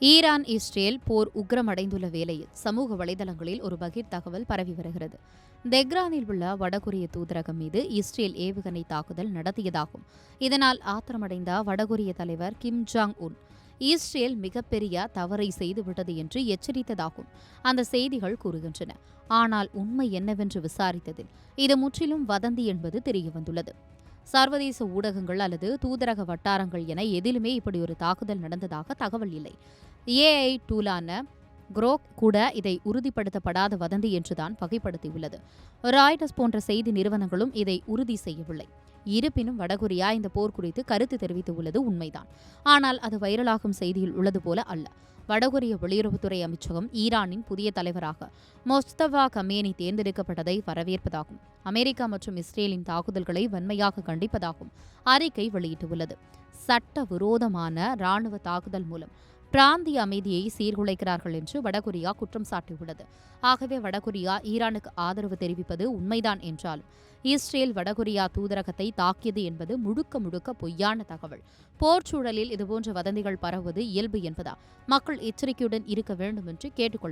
Iran Israel போர் உக்கிரமடைந்துள்ள வேளையில் சமூக வலைதளங்களில் ஒரு பகீர் தகவல் பரவி வருகிறது. தெஹ்ரானில் உள்ள வடகொரிய தூதரகம் மீது இஸ்ரேல் ஏவுகணை தாக்குதல் நடத்தியதாகும். இதனால் ஆத்திரமடைந்த வடகொரிய தலைவர் கிம் ஜாங் உன் இஸ்ரேல் மிகப்பெரிய தவறை செய்துவிட்டது என்று எச்சரித்ததாகும் அந்த செய்திகள் கூறுகின்றன. ஆனால் உண்மை என்னவென்று விசாரித்ததில் இது முற்றிலும் வதந்தி என்பது தெரியவந்துள்ளது. சர்வதேச ஊடகங்கள் அல்லது தூதரக வட்டாரங்கள் என எதிலுமே இப்படி ஒரு தாக்குதல் நடந்ததாக தகவல் இல்லை. ஏஐ டூலான குரோக் கூட இதை உறுதிப்படுத்தப்படாத வதந்தி என்றுதான் வகைப்படுத்தியுள்ளது. ராய்டர்ஸ் போன்ற செய்தி நிறுவனங்களும் இதை உறுதி செய்யவில்லை. இருப்பினும் வடகொரியா இந்த போர் குறித்து கருத்து தெரிவித்துள்ளது உண்மைதான். ஆனால் அது வைரலாகும் செய்தியில் உள்ளது போல அல்ல. வடகொரிய வெளியுறவுத்துறை அமைச்சகம் ஈரானின் புதிய தலைவராக மொஸ்தபா கமேனி தேர்ந்தெடுக்கப்பட்டதை வரவேற்பதாகும். அமெரிக்கா மற்றும் இஸ்ரேலின் தாக்குதல்களை வன்மையாக கண்டிப்பதாகவும் அறிக்கை வெளியிட்டுள்ளது. சட்ட விரோதமான ராணுவ தாக்குதல் மூலம் பிராந்திய அமைதியை சீர்குலைக்கிறார்கள் என்று வடகொரியா குற்றம் சாட்டியுள்ளது. ஆகவே வடகொரியா ஈரானுக்கு ஆதரவு தெரிவிப்பது உண்மைதான் என்றாலும் இஸ்ரேல் வடகொரியா தூதரகத்தை தாக்கியது என்பது முழுக்க முழுக்க பொய்யான தகவல். போர்ச்சூழலில் இதுபோன்ற வதந்திகள் பரவுவது இயல்பு என்பதால் மக்கள் எச்சரிக்கையுடன் இருக்க வேண்டும் என்று கேட்டுக்கொள்ள